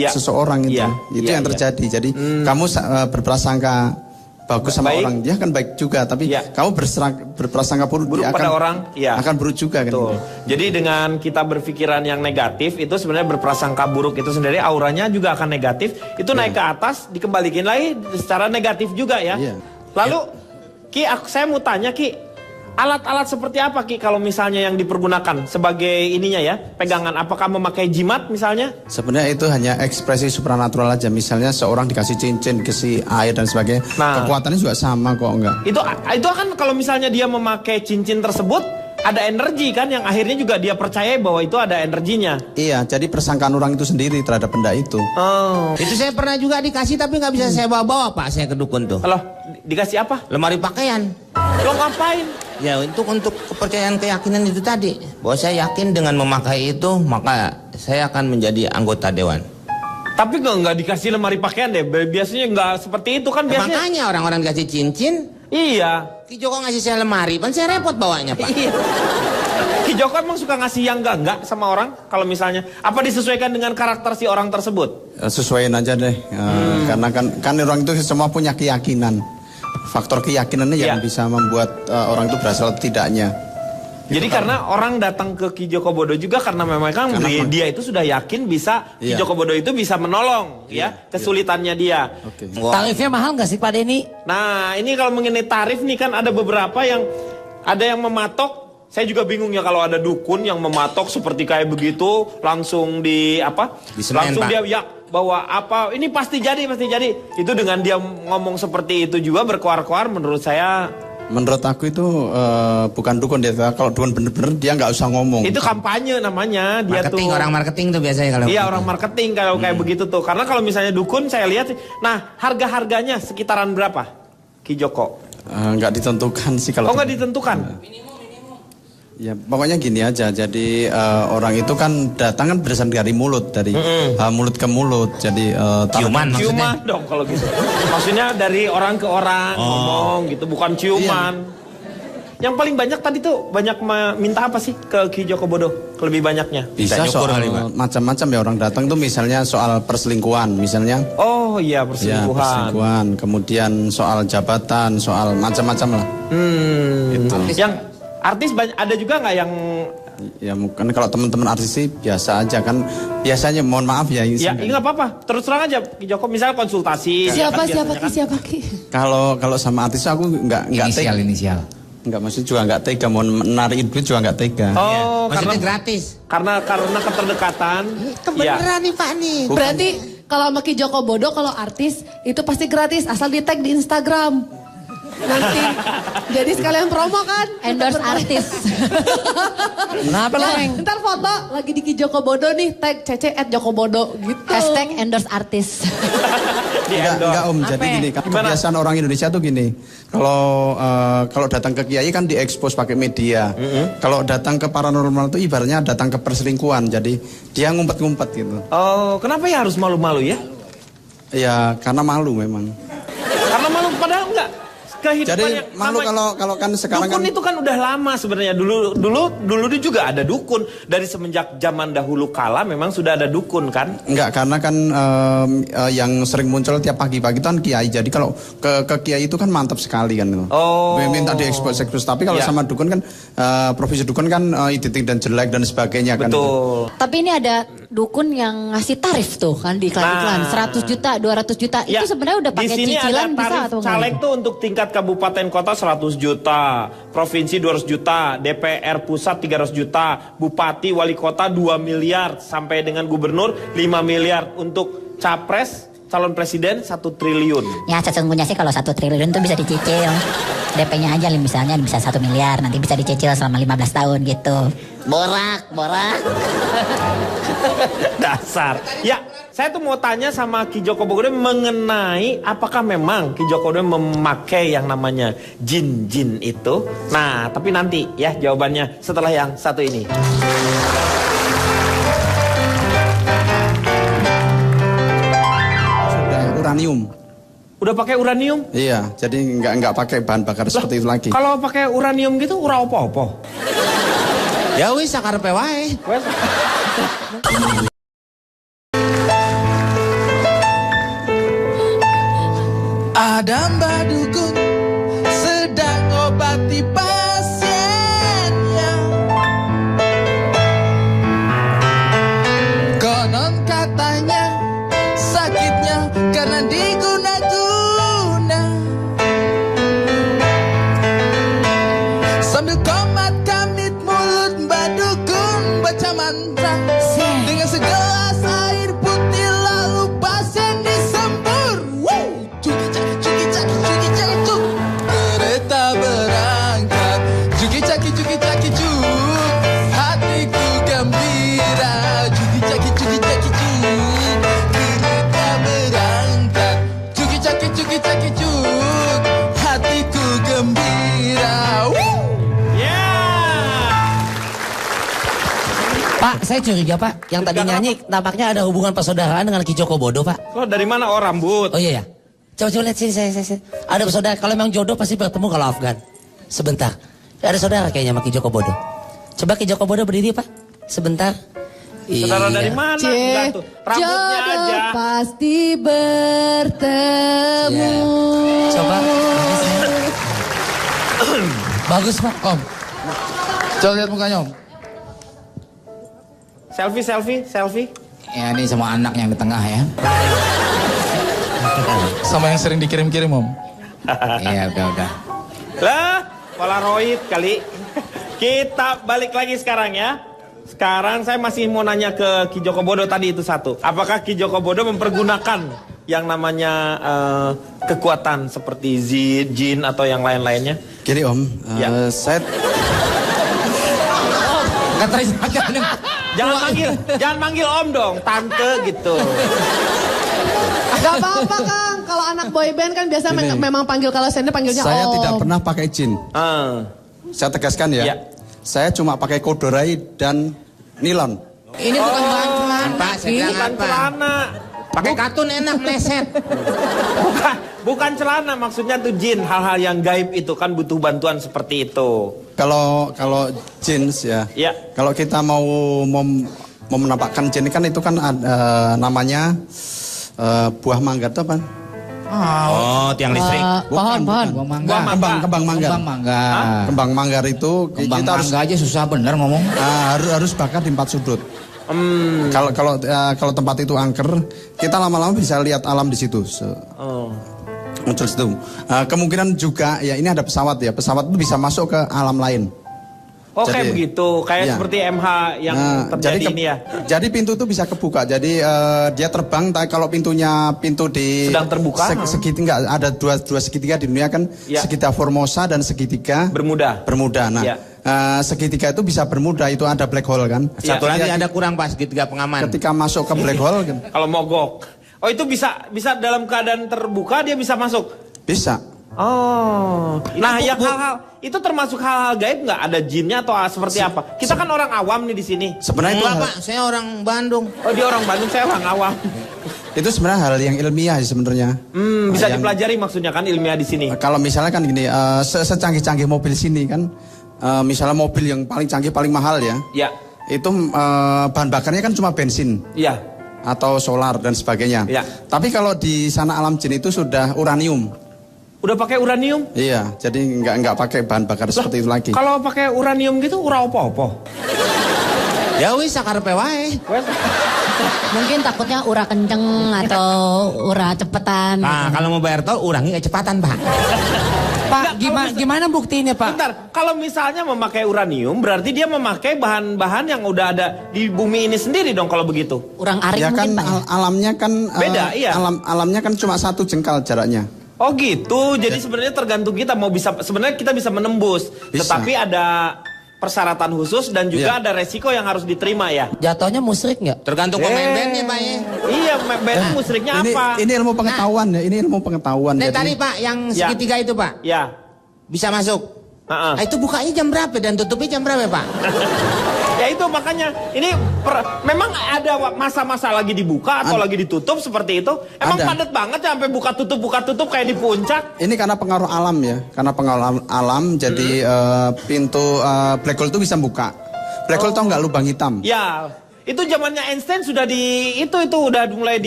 seseorang itu. Itu yang terjadi. Jadi kamu berprasangka bagus sama orang, dia kan baik juga, tapi kamu berprasangka buruk dia pada orang, akan buruk juga kan. Jadi dengan kita berpikiran yang negatif itu sebenarnya berprasangka buruk itu sendiri auranya juga akan negatif. Itu naik ke atas dikembalikan lagi secara negatif juga ya. Lalu Ki, saya mau tanya Ki, alat-alat seperti apa Ki kalau misalnya yang dipergunakan sebagai ininya ya, pegangan, apakah memakai jimat misalnya? Sebenarnya itu hanya ekspresi supranatural aja. Misalnya seorang dikasih cincin, dikasih air dan sebagainya. Kekuatannya juga sama kok, enggak. Itu akan kalau misalnya dia memakai cincin tersebut ada energi kan yang akhirnya juga dia percaya bahwa itu ada energinya. Iya, jadi persangkaan orang itu sendiri terhadap benda itu. Itu saya pernah juga dikasih tapi nggak bisa saya bawa Pak, saya ke dukun tuh. Halo, dikasih apa? Lemari pakaian. Lo ngapain? Ya untuk kepercayaan keyakinan itu tadi. Bahwa saya yakin dengan memakai itu maka saya akan menjadi anggota dewan. Tapi nggak dikasih lemari pakaian deh. Biasanya nggak seperti itu kan biasanya. Makanya orang-orang dikasih cincin. Iya. Ki Joko ngasih saya lemari, kan saya repot bawanya Pak. Iya. Ki Joko emang suka ngasih yang enggak sama orang? Kalau misalnya, apa disesuaikan dengan karakter si orang tersebut? Sesuaiin aja deh. Karena kan orang itu semua punya keyakinan. Faktor keyakinannya yang bisa membuat orang itu berhasil tidaknya. Jadi karena orang datang ke Ki Joko Bodo juga karena memang kan dia itu sudah yakin bisa Ki Joko Bodo itu bisa menolong kesulitannya dia. Tarifnya mahal nggak sih Pak Denny? Nah ini kalau mengenai tarif nih kan ada beberapa yang mematok. Saya juga bingung ya kalau ada dukun yang mematok seperti kayak begitu langsung langsung dia bahwa apa ini pasti jadi. Itu dengan dia ngomong seperti itu juga berkoar-koar menurut saya. Menurut aku itu bukan dukun dia. Kalau dukun bener-bener dia nggak usah ngomong. Itu kampanye namanya. Dia marketing, orang marketing tuh biasanya kalau. Iya orang marketing kalau kayak begitu tuh. Karena kalau misalnya dukun saya lihat. Nah harga-harganya sekitaran berapa Ki Joko? Nggak ditentukan sih kalau. Oh nggak ditentukan? Ya pokoknya gini aja. Jadi orang itu kan datang kan berdasarkan dari mulut, dari mulut ke mulut. Jadi ciuman dong kalau gitu. Maksudnya dari orang ke orang ngomong gitu, bukan ciuman. Yang paling banyak tadi tuh banyak minta apa sih ke Ki Joko Bodo? Lebih banyaknya? Bisa soal macam-macam ya orang datang tuh misalnya soal perselingkuhan misalnya. Oh iya perselingkuhan. Ya, perselingkuhan. Kemudian soal jabatan, soal macam-macam lah. Itu. Yang artis ada juga nggak yang? Ya mungkin kalau teman-teman artis sih biasa aja kan. Biasanya mohon maaf ya. Ya nggak apa-apa. Terus terang aja Ki Joko misalnya konsultasi. Siapa Ki? Kalau sama artis aku nggak inisial. Enggak, maksudnya juga nggak tega, mau menarikin duit juga nggak tega. Oh, maksudnya gratis. Karena keterlekatan. Kebenaran nih Pak nih. Berarti kalau sama Ki Joko Bodo kalau artis itu pasti gratis asal di tag di Instagram. Nanti jadi sekalian promo kan, endorse artis. Kenapa Meng? Ntar foto lagi di Ki Joko Bodo nih, tag @jokobodo gitu. Hashtag endorse artis. Enggak Om, jadi gini, kebiasaan orang Indonesia tuh gini. Kalau datang ke kiai kan diekspos pakai media. Kalau datang ke paranormal itu ibaratnya datang ke perselingkuhan. Jadi dia ngumpet-ngumpet gitu. Oh, kenapa ya harus malu-malu ya? Ya karena malu memang. Karena malu padahal enggak. Jadi malu kalau kan sekarang dukun kan itu kan udah lama sebenarnya. Dulu juga ada dukun. Dari semenjak zaman dahulu kala memang sudah ada dukun kan? Enggak, karena kan yang sering muncul tiap pagi-pagi itu kan kiai. Jadi kalau ke kiai itu kan mantap sekali kan. Oh. Minta diekspos. Tapi kalau sama dukun kan profesi dukun kan identik dan jelek dan sebagainya kan. Betul. Tapi ini ada dukun yang ngasih tarif tuh kan di iklan-iklan 100 juta, 200 juta. Itu sebenarnya udah pakai cicilan bisa atau enggak? Caleg tuh untuk tingkat kabupaten kota 100 juta, provinsi 200 juta, DPR pusat 300 juta, bupati wali kota 2 miliar sampai dengan gubernur 5 miliar, untuk capres calon presiden 1 triliun. Ya sesungguhnya sih kalau 1 triliun tuh bisa dicicil. DP-nya aja misalnya bisa 1 miliar, nanti bisa dicicil selama 15 tahun gitu. Borak. Dasar. Ya, saya tuh mau tanya sama Ki Joko Bodo mengenai apakah memang Ki Joko Bodo memakai yang namanya jin-jin itu. Nah, tapi nanti ya jawabannya setelah yang satu ini. Uranium. Udah pakai uranium? Iya, jadi nggak pakai bahan bakar seperti itu lagi. Kalau pakai uranium gitu ura apa-apa. Ya wis sakarepe wae. Ada mbak dukun sedang obati pasiennya. Konon katanya sakitnya karena diguna-guna. Sambil komat kamit mulut mbak dukun baca mantra dengan segelas air putih lalu pasien disembur. Kereta berangkat, juki caki cuk, hatiku gembira, juki caki cuk. Kereta berangkat, juki caki cuk, hatiku gembira. Pak, saya curiga Pak, yang tadi nyanyi nampaknya ada hubungan persaudaraan dengan Ki Joko Bodo Pak. Lo dari mana? Oh, rambut. Oh iya ya. Coba lihat sini saya. Ada saudara, kalau memang jodoh pasti bertemu kalau Afgan. Sebentar. Ada saudara kayaknya sama Ki Joko Bodo. Coba Ki Joko Bodo berdiri Pak. Sebentar. Saudara dari mana? Enggak tuh. Rambutnya Jodoh aja. pasti bertemu. Coba. Bagus Pak. Om, coba lihat mukanya Om. Selfie. Ya ini sama anak yang di tengah ya. Sama yang sering dikirim-kirim Om. Iya udah. Lah, Polaroid kali. Kita balik lagi sekarang ya. Sekarang saya masih mau nanya ke Ki Joko Bodo tadi itu satu. Apakah Ki Joko Bodo mempergunakan yang namanya kekuatan seperti jin atau yang lain-lainnya? Gini Om, saya Jangan manggil Om dong, tante gitu. Gak apa-apa Kang, kalau anak boyband kan biasa memang panggil kalau sender panggilnya saya Om. tidak pernah pakai jin. Saya tegaskan ya. Saya cuma pakai kodorai dan nilon. Ini bukan bahan celana Pak, Ini bukan celana. Pakai katun enak meleset. Bukan celana, maksudnya tuh jin, hal-hal yang gaib itu kan butuh bantuan seperti itu. Kalau jins ya. Kalau kita mau menampakkan jin kan itu kan namanya buah mangga itu apa? Oh, tiang listrik. Pohon. Kembang manggar. Kembang manggar itu Kembang kita harus mangga aja susah bener ngomong. Harus bakar di 4 sudut. Kalau tempat itu angker, kita lama-lama bisa lihat alam di situ. Muncul situ. Kemungkinan juga ya ini ada pesawat ya. Pesawat itu bisa masuk ke alam lain. Oh kayak begitu, kayak seperti MH yang terjadi ini ya. Jadi pintu itu bisa kebuka. Jadi dia terbang. Tapi kalau pintu di sedang terbuka. Segitiga ada dua segitiga di dunia kan. Segitiga Formosa dan segitiga Bermuda. Nah, segitiga itu bisa bermuda. Itu ada black hole kan. Satu lagi ada kurang pas segitiga pengaman. Ketika masuk ke black hole kan. Kalau mogok. Oh itu bisa dalam keadaan terbuka dia bisa masuk. Bisa. Oh, nah yang hal-hal itu termasuk hal-hal gaib nggak? Ada jinnya atau seperti apa? Kita kan orang awam nih di sini. Sebenarnya itu Pak, saya orang Bandung. Oh dia orang Bandung, saya orang awam. Itu sebenarnya hal yang ilmiah sih sebenarnya. Bisa dipelajari maksudnya kan ilmiah di sini. Kalau misalnya kan gini, secanggih-canggih mobil sini kan, misalnya mobil yang paling canggih paling mahal ya. Ya. Itu bahan bakarnya kan cuma bensin. Iya. Atau solar dan sebagainya. Ya. Tapi kalau di sana alam jin itu sudah uranium. Udah pakai uranium? Iya, jadi nggak pakai bahan bakar seperti itu lagi. Kalau pakai uranium gitu ura apa-apa? Ya wis sakarepe wae. Mungkin takutnya ura kenceng atau ura cepetan. Nah, kalau mau bayar tol urangi kecepatan, Pak. Pak, gimana buktinya, Pak? Bentar, kalau misalnya memakai uranium berarti dia memakai bahan-bahan yang udah ada di bumi ini sendiri dong kalau begitu. Urang arik ya kan mungkin, Pak. Alamnya kan beda, iya. Alamnya kan cuma 1 jengkal jaraknya. Oh gitu, jadi sebenarnya tergantung kita mau bisa, sebenarnya kita bisa menembus, bisa. Tetapi ada persyaratan khusus dan juga ada resiko yang harus diterima ya. Jatuhnya musyrik nggak? Tergantung pemain bandnya Pak ya. Iya, band musyriknya apa? Ini ilmu pengetahuan ya, ini ilmu pengetahuan. Nah, Jadi, tadi Pak yang segitiga itu Pak. Ya. Bisa masuk. Nah, itu bukanya jam berapa dan tutupnya jam berapa Pak? Ya itu makanya ini memang ada masa-masa lagi dibuka atau lagi ditutup seperti itu. Emang padat banget ya sampai buka tutup kayak di puncak. Ini karena pengaruh alam ya, karena pengaruh alam jadi pintu black hole itu bisa buka. Black hole tau nggak lubang hitam? Ya. Itu zamannya Einstein sudah itu udah mulai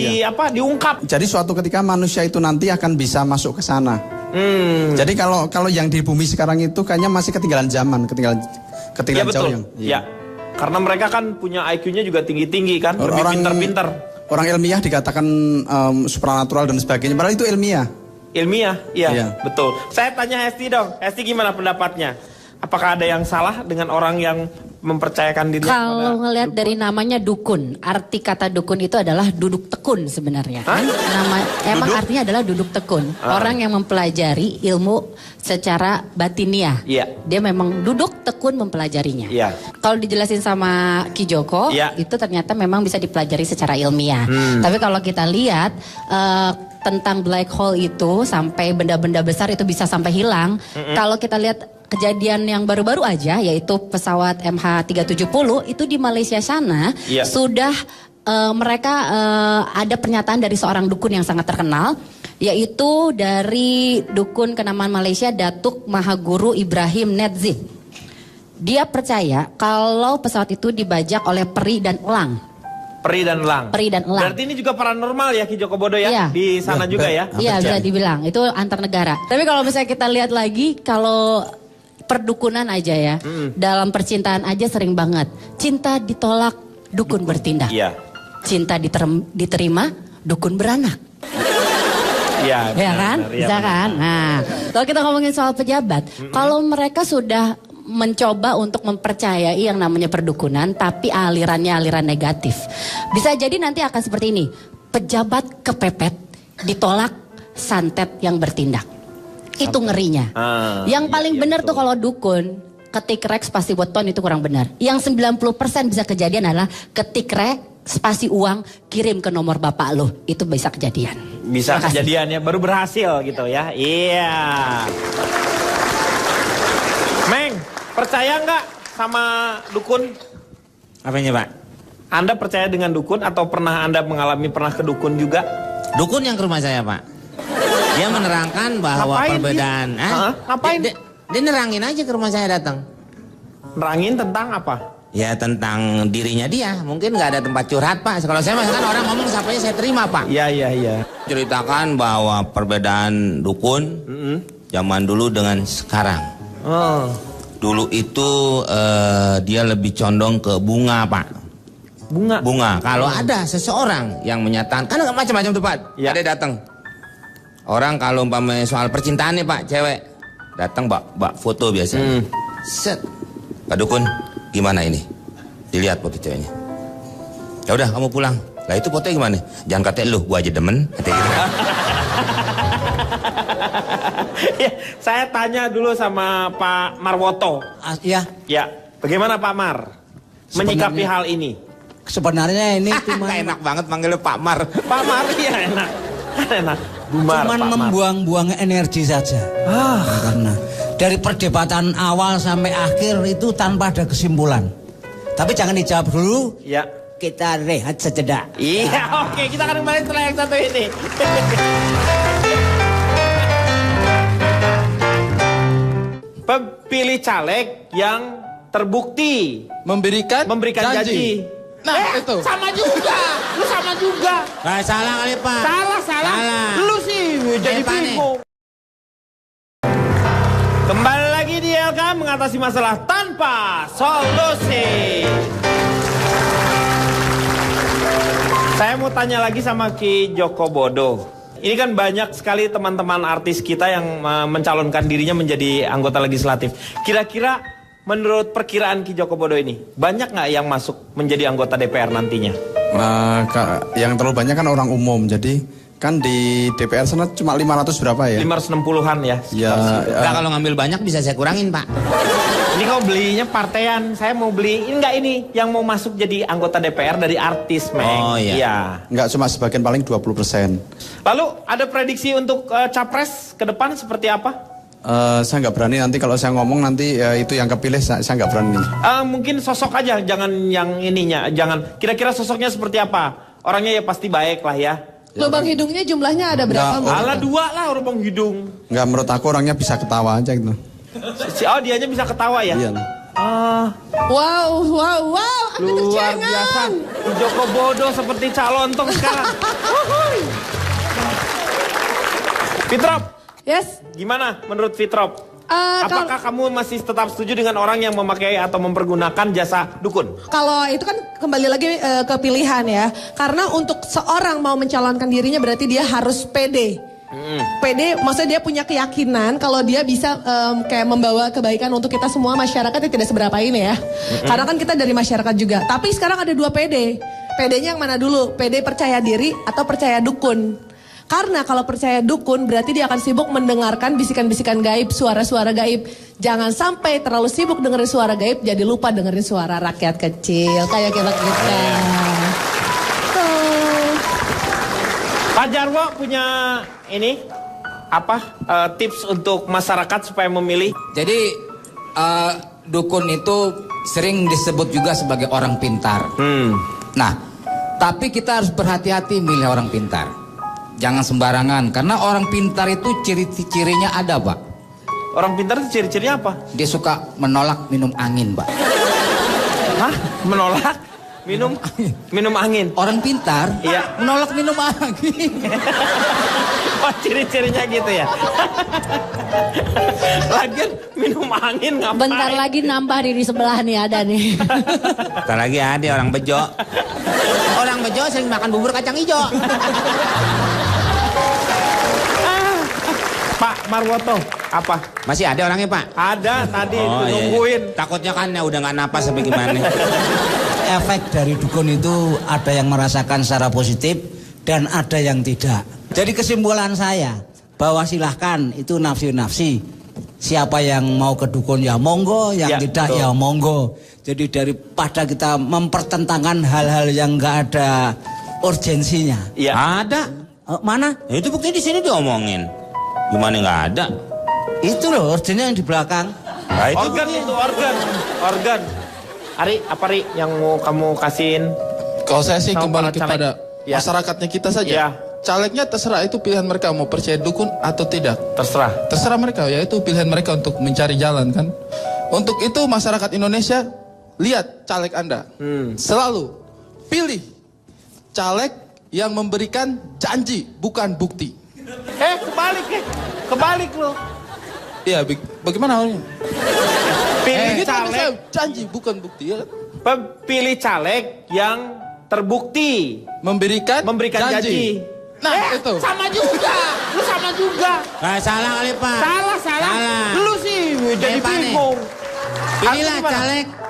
diungkap. Jadi suatu ketika manusia itu nanti akan bisa masuk ke sana. Jadi kalau yang di bumi sekarang itu kayaknya masih ketinggalan zaman, ketinggalan ya, jauh betul. yang. Ya. Karena mereka kan punya IQ-nya juga tinggi-tinggi kan, lebih pinter-pinter. Orang ilmiah dikatakan supranatural dan sebagainya, padahal itu ilmiah. Ilmiah, iya, betul. Saya tanya Hesti dong, Hesti gimana pendapatnya? Apakah ada yang salah dengan orang yang mempercayakan dirinya? Kalau ngelihat dari namanya dukun, arti kata dukun itu adalah duduk tekun sebenarnya. Emang artinya adalah duduk tekun. Orang yang mempelajari ilmu secara batiniah. Dia memang duduk tekun mempelajarinya. Kalau dijelasin sama Ki Joko, itu ternyata memang bisa dipelajari secara ilmiah. Tapi kalau kita lihat tentang black hole itu sampai benda-benda besar itu bisa sampai hilang. Kalau kita lihat kejadian yang baru-baru aja yaitu pesawat MH370 itu di Malaysia sana sudah mereka ada pernyataan dari seorang dukun yang sangat terkenal yaitu dari dukun kenamaan Malaysia Datuk Mahaguru Ibrahim Nedzim. Dia percaya kalau pesawat itu dibajak oleh peri dan elang. Peri dan elang. Berarti ini juga paranormal ya Ki Joko Bodo ya? Di sana juga ya? Iya bisa dibilang itu antar negara. Tapi kalau misalnya kita lihat lagi kalau perdukunan aja ya, dalam percintaan aja sering banget. Cinta ditolak, dukun bertindak. Cinta diterima, dukun beranak. Iya kan? Bisa kan? Nah, kalau kita ngomongin soal pejabat, kalau mereka sudah mencoba untuk mempercayai yang namanya perdukunan, tapi alirannya aliran negatif. Bisa jadi nanti akan seperti ini, pejabat kepepet, ditolak, santet yang bertindak. Itu ngerinya. Yang paling benar tuh kalau dukun, ketik rek spasi weton itu kurang benar. Yang 90% bisa kejadian adalah ketik rek spasi uang kirim ke nomor bapak lo. Itu bisa kejadian. Bisa kejadian ya, baru berhasil gitu ya. Iya. Meng, percaya nggak sama dukun? Apanya Pak? Anda percaya dengan dukun atau pernah ke dukun juga? Dukun yang ke rumah saya Pak. Dia menerangkan bahwa perbedaan. Ngapain? Dia nerangin aja ke rumah saya datang. Nerangin tentang apa? Ya tentang dirinya dia. Mungkin nggak ada tempat curhat Pak. Kalau saya kan orang ngomong sapanya saya terima Pak. Iya. Ceritakan bahwa perbedaan dukun zaman dulu dengan sekarang. Dulu itu dia lebih condong ke bunga Pak. Bunga. Kalau ada seseorang yang menyatakan, kan macam-macam tuh Pak. Ada datang. Orang kalau umpamanya soal percintaan nih Pak, cewek datang bak foto biasanya. Set. Pak dukun, gimana ini? Dilihat foto ceweknya. Ya udah kamu pulang. Lah itu fotonya gimana? Jangan kata lu, gua aja demen. Kata gitu. Ya, saya tanya dulu sama Pak Marwoto. Ya. Bagaimana Pak Mar menyikapi hal ini? Sebenarnya ini cuma enak banget manggilnya Pak Mar. Pak Mar ya enak. Cuman membuang-buang energi saja. Karena dari perdebatan awal sampai akhir itu tanpa ada kesimpulan. Tapi jangan dijawab dulu. Ya. Kita rehat sejenak. Iya, oke. Kita akan kembali setelah yang satu ini. Pilih caleg yang terbukti memberikan janji. Nah, itu. Sama juga. Lu sama juga. Salah kali Pak. Salah. Lu sih jadi bingung. Kembali lagi di LK mengatasi masalah tanpa solusi. Saya mau tanya lagi sama Ki Joko Bodo. Ini kan banyak sekali teman-teman artis kita yang mencalonkan dirinya menjadi anggota legislatif. Kira-kira menurut perkiraan Ki Joko Bodo ini, banyak nggak yang masuk menjadi anggota DPR nantinya? Yang terlalu banyak kan orang umum, jadi kan di DPR sana cuma 500 berapa ya? 560-an ya. Nah, kalau ngambil banyak bisa saya kurangin Pak. Ini kau belinya partean, saya mau beli ini yang mau masuk jadi anggota DPR dari artis, Meng. Oh iya. Enggak, cuma sebagian paling 20%. Lalu ada prediksi untuk capres ke depan seperti apa? Saya nggak berani, nanti kalau saya ngomong nanti itu yang kepilih saya nggak berani. Mungkin sosok aja, jangan yang ininya, jangan. Kira-kira sosoknya seperti apa? Orangnya ya pasti baik lah ya. Lubang hidungnya jumlahnya ada berapa? Ala 2 lah lubang hidung. Nggak, menurut aku orangnya bisa ketawa aja gitu. Oh, dianya bisa ketawa ya? Iya. Wow, aku luar tercengang. biasa. Joko Bodo seperti calontong sekarang. Fitrop. Yes. Gimana menurut Fitrop? Apakah kamu masih tetap setuju dengan orang yang memakai atau mempergunakan jasa dukun? Kalau itu kan kembali lagi ke pilihan ya. Karena untuk seorang mau mencalonkan dirinya berarti dia harus pede. Pede, maksudnya dia punya keyakinan kalau dia bisa kayak membawa kebaikan untuk kita semua masyarakat yang tidak seberapa ini ya. Karena kan kita dari masyarakat juga. Tapi sekarang ada 2 pede. Pedenya yang mana dulu? Pede percaya diri atau percaya dukun? Karena kalau percaya dukun berarti dia akan sibuk mendengarkan bisikan-bisikan gaib, suara-suara gaib. Jangan sampai terlalu sibuk dengerin suara gaib jadi lupa dengerin suara rakyat kecil kayak kita. Pak Jarwo punya ini tips untuk masyarakat supaya memilih? Jadi dukun itu sering disebut juga sebagai orang pintar. Nah, tapi kita harus berhati-hati milih orang pintar. Jangan sembarangan, karena orang pintar itu ciri-cirinya ada, Pak. Orang pintar itu ciri-cirinya apa? Dia suka menolak minum angin, Pak. Hah? Menolak? Minum angin. Orang pintar menolak minum angin. Oh, ciri-cirinya gitu ya. Lagian minum angin ngapain? Bentar lagi nambah di sebelah nih ada nih. Bentar lagi ada orang bejo. Orang bejo sering makan bubur kacang hijau. Pak Marwoto, apa? Masih ada orangnya, Pak? Ada tadi Iya. nungguin. Takutnya kan ya udah nggak napas sampai gimana. Efek dari dukun itu ada yang merasakan secara positif dan ada yang tidak. Jadi kesimpulan saya bahwa silahkan itu nafsi-nafsi. Siapa yang mau ke dukun ya monggo, yang tidak ya monggo. Jadi daripada kita mempertentangkan hal-hal yang nggak ada urgensinya. Iya. Ada. Mana? Ya, itu buktinya di sini diomongin. Gimana nggak ada? Itu loh organnya yang di belakang. Nah, Organ. Ari, apa Ri yang mau kamu kasihin? Kalau saya sih kembali kepada masyarakatnya kita saja. Calegnya terserah, itu pilihan mereka mau percaya dukun atau tidak. Terserah mereka, ya itu pilihan mereka untuk mencari jalan kan. Untuk itu masyarakat Indonesia, lihat caleg Anda. Selalu pilih caleg yang memberikan janji bukan bukti. Kebalik lo. Iya, bagaimana orangnya? Pilih caleg janji bukan bukti ya. Pilih caleg yang terbukti memberikan janji. Nah, itu. Sama juga. Lu sama juga. Salah kali, Pak. Salah. Lu sih jadi bingung.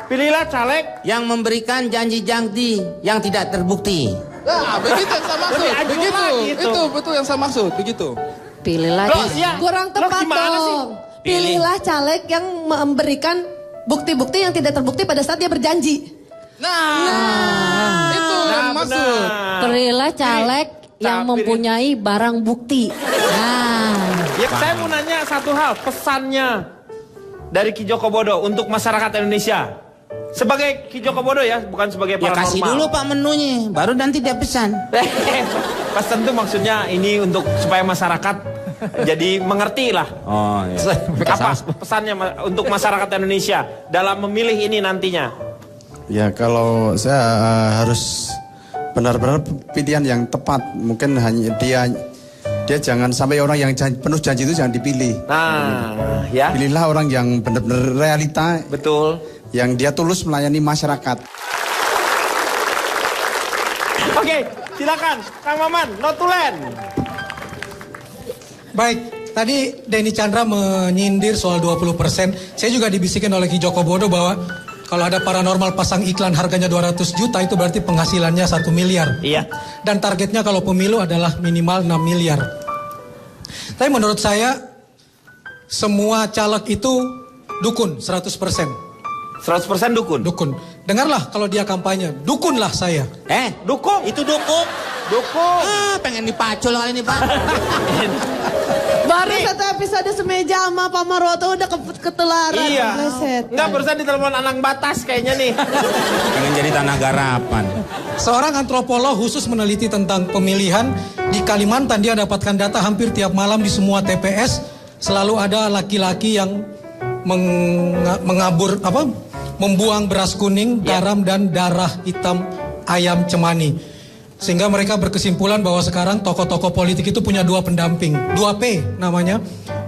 Pilihlah caleg yang memberikan janji-janji yang tidak terbukti. Nah, begitu yang saya maksud. Begitu. Itu betul yang saya maksud, begitu. Pilihlah kurang tepat dong. Pilihlah caleg yang memberikan bukti-bukti yang tidak terbukti pada saat dia berjanji. Nah. Itu yang maksud. Pilihlah caleg yang mempunyai barang bukti. Saya mau nanya satu hal, pesannya dari Ki Joko Bodo untuk masyarakat Indonesia. Sebagai Ki Joko Bodo ya, bukan sebagai paranormal. Ya kasih dulu Pak menunya, baru nanti dia pesan. Pesan tuh maksudnya ini untuk supaya masyarakat jadi mengerti lah. Oh iya. Apa pesannya untuk masyarakat Indonesia dalam memilih ini nantinya? Ya kalau saya harus benar-benar pilihan yang tepat. Mungkin hanya dia jangan sampai orang yang penuh janji itu jangan dipilih. Nah, ya. Pilihlah orang yang benar-benar realita. Betul. Yang dia tulus melayani masyarakat. Oke, silakan Kang Maman, notulen. Baik, tadi Denny Chandra menyindir soal 20%. Saya juga dibisikin oleh Ki Joko Bodo bahwa kalau ada paranormal pasang iklan harganya 200 juta itu berarti penghasilannya 1 miliar. Iya. Dan targetnya kalau pemilu adalah minimal 6 miliar. Tapi menurut saya semua caleg itu Dukun 100%. 100% dukun? Dukun. Dengarlah kalau dia kampanye, dukunlah saya. Dukun? Itu dukun. Dukun. Pengen dipacul kali ini Pak. Baru satu episode semeja sama Pak Marwoto udah ketularan. Iya. Pleset. Enggak, barusan ditelepon Anang Batas kayaknya nih. Pengen jadi tanah garapan. Seorang antropolog khusus meneliti tentang pemilihan di Kalimantan. Dia dapatkan data hampir tiap malam di semua TPS selalu ada laki-laki yang membuang beras kuning, garam dan darah hitam ayam cemani. Sehingga mereka berkesimpulan bahwa sekarang tokoh-tokoh politik itu punya dua pendamping, 2P namanya,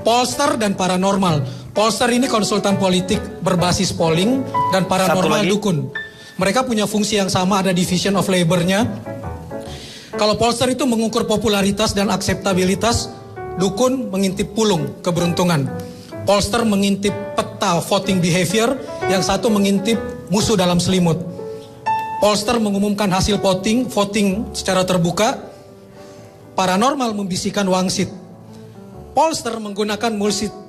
pollster dan paranormal. Pollster ini konsultan politik berbasis polling dan paranormal dukun. Mereka punya fungsi yang sama, ada division of labor-nya. Kalau pollster itu mengukur popularitas dan akseptabilitas, dukun mengintip pulung keberuntungan. Pollster mengintip peta voting behavior, yang satu mengintip musuh dalam selimut. Pollster mengumumkan hasil voting secara terbuka. Paranormal membisikkan wangsit. Pollster menggunakan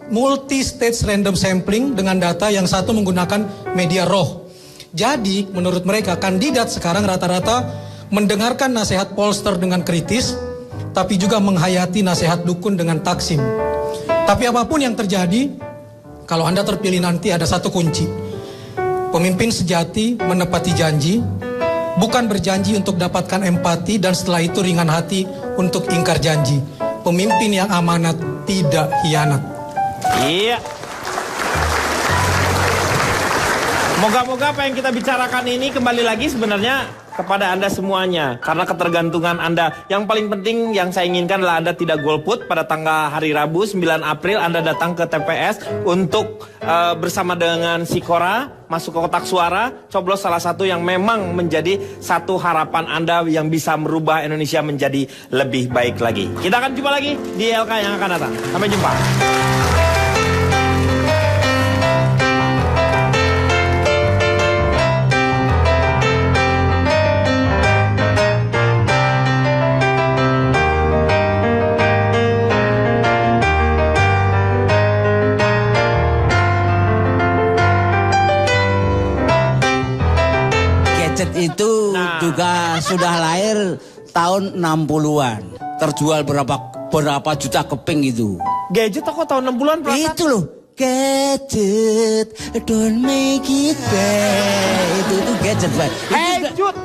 multi-stage random sampling dengan data, yang satu menggunakan media roh. Jadi menurut mereka kandidat sekarang rata-rata mendengarkan nasihat pollster dengan kritis, tapi juga menghayati nasihat dukun dengan taksim. Tapi apapun yang terjadi, kalau Anda terpilih nanti ada satu kunci. Pemimpin sejati menepati janji, bukan berjanji untuk dapatkan empati dan setelah itu ringan hati untuk ingkar janji. Pemimpin yang amanat tidak hianat. Iya. Moga-moga apa yang kita bicarakan ini kembali lagi sebenarnya kepada Anda semuanya. Karena ketergantungan Anda. Yang paling penting yang saya inginkan adalah Anda tidak golput pada tanggal hari Rabu 9 April. Anda datang ke TPS untuk bersama dengan Sikora masuk ke kotak suara. Coblos salah satu yang memang menjadi satu harapan Anda yang bisa merubah Indonesia menjadi lebih baik lagi. Kita akan jumpa lagi di LK yang akan datang. Sampai jumpa. Itu juga sudah lahir tahun 60-an. Terjual berapa juta keping itu. Gadget kok tahun 60-an perasaan? Itu loh. Gadget, don't make it bad. Itu gadget, Pak.